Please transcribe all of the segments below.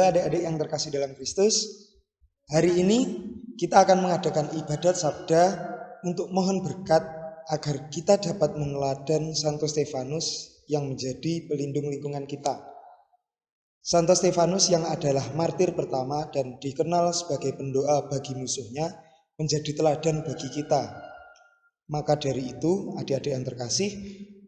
Alhamdulillah adik-adik yang terkasih dalam Kristus, hari ini kita akan mengadakan ibadat sabda untuk mohon berkat agar kita dapat meneladan Santo Stefanus yang menjadi pelindung lingkungan kita. Santo Stefanus yang adalah martir pertama dan dikenal sebagai pendoa bagi musuhnya menjadi teladan bagi kita. Maka dari itu, adik-adik yang terkasih,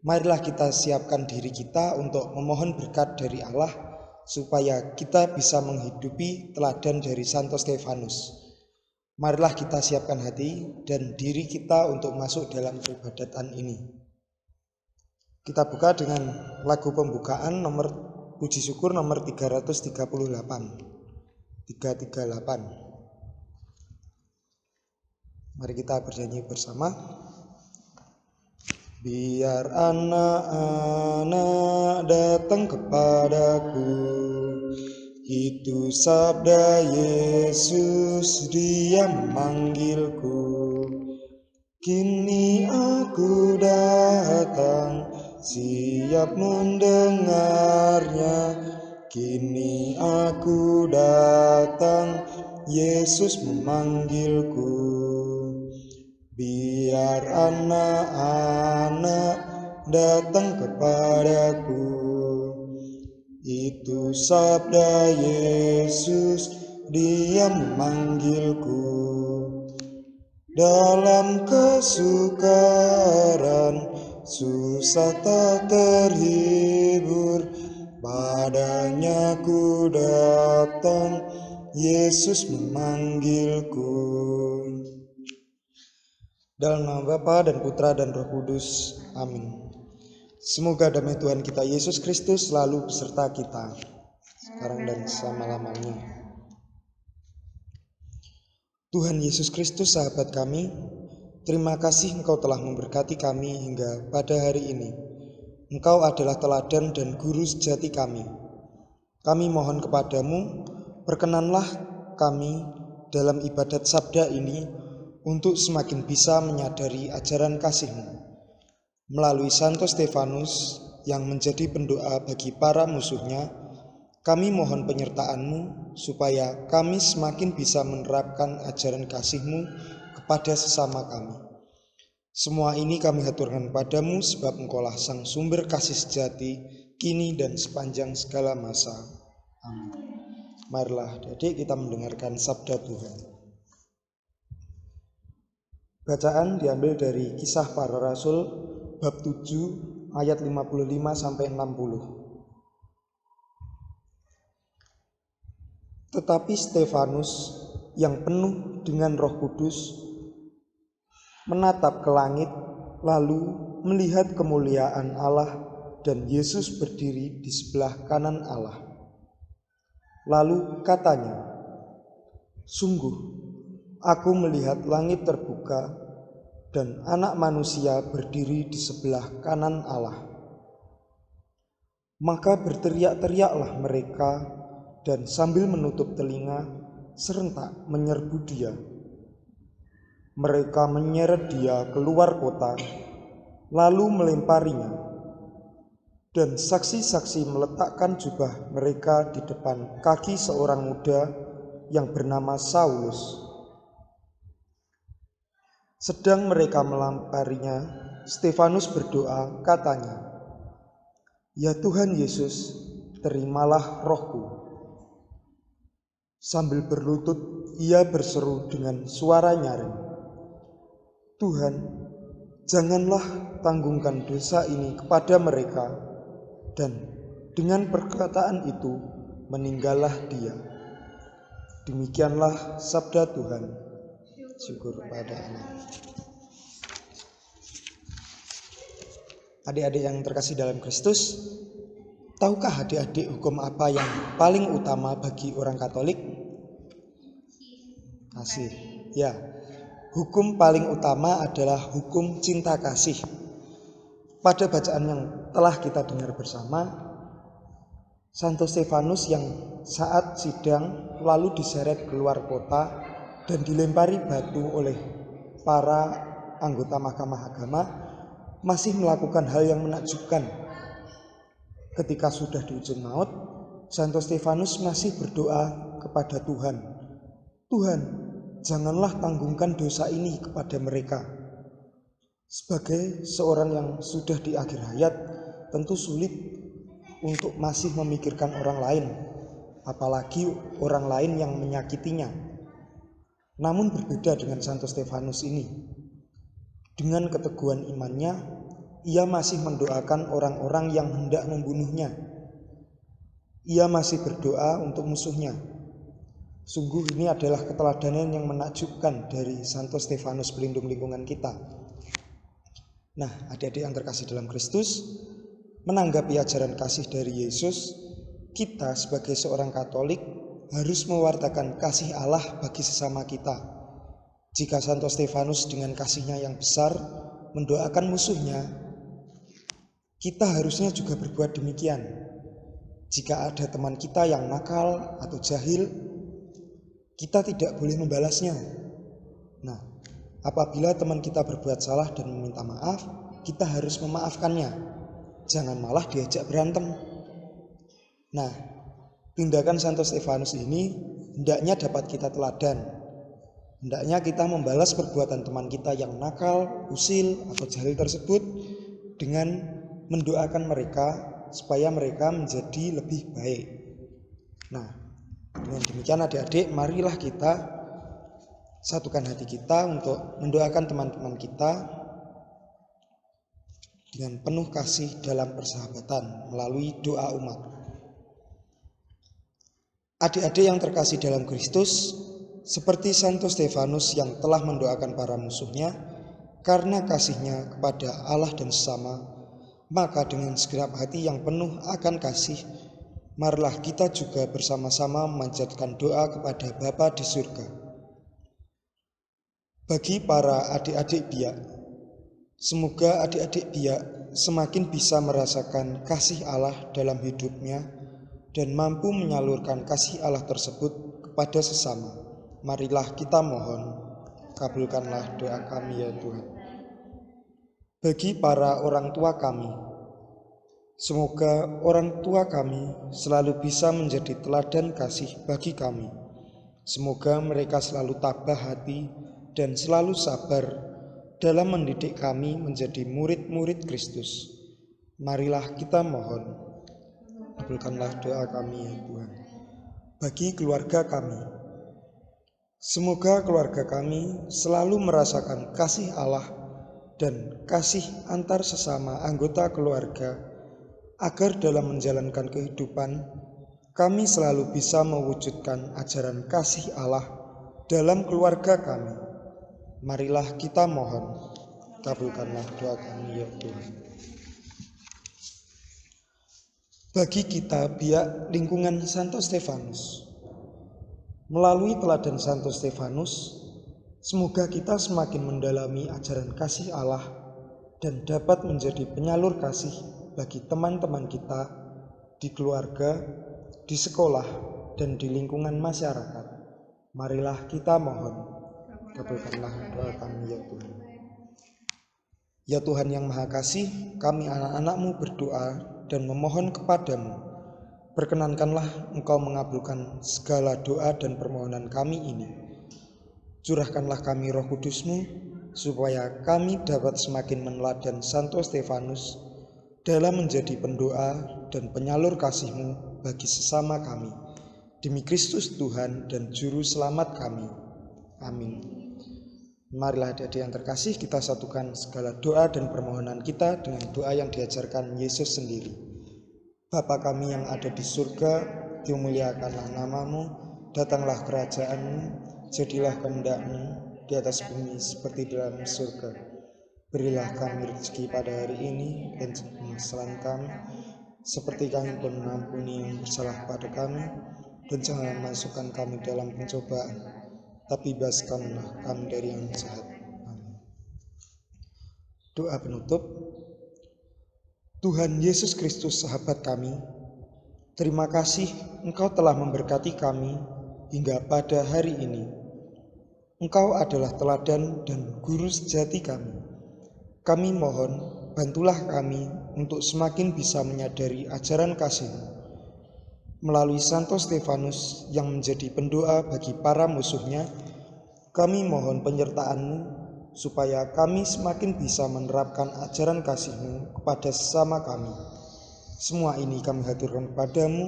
marilah kita siapkan diri kita untuk memohon berkat dari Allah supaya kita bisa menghidupi teladan dari Santo Stefanus. Marilah kita siapkan hati dan diri kita untuk masuk dalam peribadatan ini. Kita buka dengan lagu pembukaan nomor puji syukur nomor 338. Mari kita bernyanyi bersama. Biar anak-anak datang kepadaku, itu sabda Yesus, Dia memanggilku. Kini aku datang, siap mendengarnya. Kini aku datang, Yesus memanggilku. Biar anak-anak datang kepadaku, itu sabda Yesus, Dia memanggilku. Dalam kesukaran, susah tak terhibur, padanya ku datang, Yesus memanggilku. Dalam nama Bapa dan Putra dan Roh Kudus. Amin. Semoga damai Tuhan kita Yesus Kristus selalu beserta kita, sekarang dan selama-lamanya. Tuhan Yesus Kristus, sahabat kami, terima kasih Engkau telah memberkati kami hingga pada hari ini. Engkau adalah teladan dan guru sejati kami. Kami mohon kepadamu, perkenanlah kami dalam ibadat sabda ini untuk semakin bisa menyadari ajaran kasih-Mu. Melalui Santo Stefanus yang menjadi pendoa bagi para musuhnya, kami mohon penyertaan-Mu supaya kami semakin bisa menerapkan ajaran kasih-Mu kepada sesama kami. Semua ini kami haturkan padamu sebab Engkaulah sang sumber kasih sejati, kini dan sepanjang segala masa. Amin. Marilah adik kita mendengarkan sabda Tuhan. Bacaan diambil dari Kisah Para Rasul bab 7 ayat 55 sampai 60. Tetapi Stefanus yang penuh dengan Roh Kudus menatap ke langit, lalu melihat kemuliaan Allah dan Yesus berdiri di sebelah kanan Allah. Lalu katanya, "Sungguh, aku melihat langit terbuka dan Anak Manusia berdiri di sebelah kanan Allah." Maka berteriak-teriaklah mereka dan sambil menutup telinga serentak menyerbu Dia. Mereka menyeret Dia keluar kota, lalu melemparinya. Dan saksi-saksi meletakkan jubah mereka di depan kaki seorang muda yang bernama Saulus. Sedang mereka melamparinya, Stefanus berdoa, katanya, "Ya Tuhan Yesus, terimalah rohku." Sambil berlutut, ia berseru dengan suara nyaring, "Tuhan, janganlah tanggungkan dosa ini kepada mereka." Dan dengan perkataan itu, meninggallah dia. Demikianlah sabda Tuhan. Syukur pada Allah. Adik-adik yang terkasih dalam Kristus, tahukah adik-adik hukum apa yang paling utama bagi orang Katolik? Kasih. Ya, hukum paling utama adalah hukum cinta kasih. Pada bacaan yang telah kita dengar bersama, Santo Stefanus yang saat sidang lalu diseret keluar kota dan dilempari batu oleh para anggota Mahkamah Agama masih melakukan hal yang menakjubkan. Ketika sudah di ujung maut, Santo Stefanus masih berdoa kepada Tuhan. Tuhan, janganlah tanggungkan dosa ini kepada mereka. Sebagai seorang yang sudah di akhir hayat, tentu sulit untuk masih memikirkan orang lain, apalagi orang lain yang menyakitinya. Namun berbeda dengan Santo Stefanus ini. Dengan keteguhan imannya, ia masih mendoakan orang-orang yang hendak membunuhnya. Ia masih berdoa untuk musuhnya. Sungguh ini adalah keteladanan yang menakjubkan dari Santo Stefanus, pelindung lingkungan kita. Nah, adik-adik yang terkasih dalam Kristus, menanggapi ajaran kasih dari Yesus, kita sebagai seorang Katolik harus mewartakan kasih Allah bagi sesama kita. Jika Santo Stefanus dengan kasihnya yang besar mendoakan musuhnya, kita harusnya juga berbuat demikian. Jika ada teman kita yang nakal atau jahil, kita tidak boleh membalasnya. Nah, apabila teman kita berbuat salah dan meminta maaf, kita harus memaafkannya. Jangan malah diajak berantem. Nah, tindakan Santo Stefanus ini hendaknya dapat kita teladan. Hendaknya kita membalas perbuatan teman kita yang nakal, usil, atau jahil tersebut dengan mendoakan mereka supaya mereka menjadi lebih baik. Nah, dengan demikian adik-adik, marilah kita satukan hati kita untuk mendoakan teman-teman kita dengan penuh kasih dalam persahabatan melalui doa umat. Adik-adik yang terkasih dalam Kristus, seperti Santo Stefanus yang telah mendoakan para musuhnya karena kasihnya kepada Allah dan sesama, maka dengan segenap hati yang penuh akan kasih, marilah kita juga bersama-sama memanjatkan doa kepada Bapa di surga. Bagi para adik-adik biak, semoga adik-adik biak semakin bisa merasakan kasih Allah dalam hidupnya dan mampu menyalurkan kasih Allah tersebut kepada sesama. Marilah kita mohon, kabulkanlah doa kami ya Tuhan. Bagi para orang tua kami, semoga orang tua kami selalu bisa menjadi teladan kasih bagi kami. Semoga mereka selalu tabah hati dan selalu sabar dalam mendidik kami menjadi murid-murid Kristus. Marilah kita mohon, kabulkanlah doa kami ya Tuhan. Bagi keluarga kami, semoga keluarga kami selalu merasakan kasih Allah dan kasih antar sesama anggota keluarga, agar dalam menjalankan kehidupan kami selalu bisa mewujudkan ajaran kasih Allah dalam keluarga kami. Marilah kita mohon, kabulkanlah doa kami ya Tuhan. Bagi kita biak lingkungan Santo Stefanus, melalui teladan Santo Stefanus, semoga kita semakin mendalami ajaran kasih Allah dan dapat menjadi penyalur kasih bagi teman-teman kita di keluarga, di sekolah, dan di lingkungan masyarakat. Marilah kita mohon, kabulkanlah doa kami ya Tuhan. Ya Tuhan yang Maha Kasih, kami anak-anak-Mu berdoa dan memohon kepadamu. Perkenankanlah Engkau mengabulkan segala doa dan permohonan kami ini. Curahkanlah kami Roh Kudus-Mu, supaya kami dapat semakin meneladan Santo Stefanus dalam menjadi pendoa dan penyalur kasih-Mu bagi sesama kami. Demi Kristus Tuhan dan Juru Selamat kami. Amin. Marilah adik-adik yang terkasih, kita satukan segala doa dan permohonan kita dengan doa yang diajarkan Yesus sendiri. Bapa kami yang ada di surga, dimuliakanlah nama-Mu, datanglah kerajaan-Mu, jadilah kehendak-Mu di atas bumi seperti di dalam surga. Berilah kami rezeki pada hari ini dan kesalahan kami, seperti kami pun mengampuni yang bersalah pada kami, dan jangan masukkan kami dalam pencobaan, tapi bebaskanlah kami dari yang jahat. Amin. Doa penutup. Tuhan Yesus Kristus sahabat kami, terima kasih Engkau telah memberkati kami hingga pada hari ini. Engkau adalah teladan dan guru sejati kami. Kami mohon, bantulah kami untuk semakin bisa menyadari ajaran kasih-Mu. Melalui Santo Stefanus yang menjadi pendoa bagi para musuhnya, kami mohon penyertaan-Mu supaya kami semakin bisa menerapkan ajaran kasih-Mu kepada sesama kami. Semua ini kami haturkan kepadamu,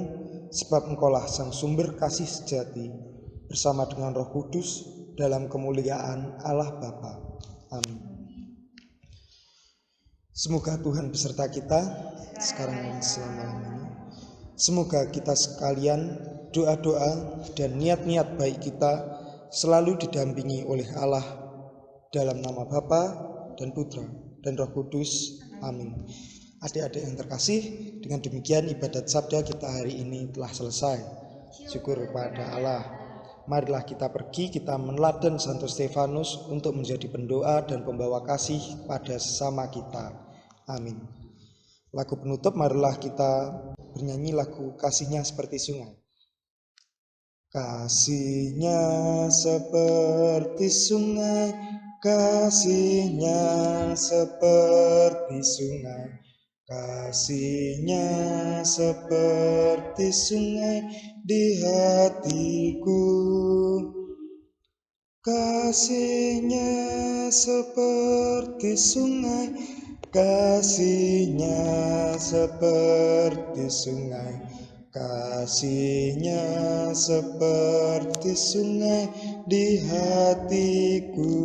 sebab Engkaulah sang sumber kasih sejati, bersama dengan Roh Kudus, dalam kemuliaan Allah Bapa. Amin. Semoga Tuhan beserta kita, sekarang dan selama-lamanya. Semoga kita sekalian, doa-doa dan niat-niat baik kita selalu didampingi oleh Allah, dalam nama Bapa dan Putra dan Roh Kudus. Amin. Adik-adik yang terkasih, dengan demikian ibadat sabda kita hari ini telah selesai. Syukur kepada Allah. Marilah kita pergi, kita meneladani Santo Stefanus untuk menjadi pendoa dan pembawa kasih pada sesama kita. Amin. Lagu penutup, marilah kita bernyanyi lagu Kasihnya Seperti Sungai. Kasihnya seperti sungai, kasihnya seperti sungai, kasihnya seperti sungai di hatiku. Kasihnya seperti sungai, kasihnya seperti sungai, kasihnya seperti sungai di hatiku.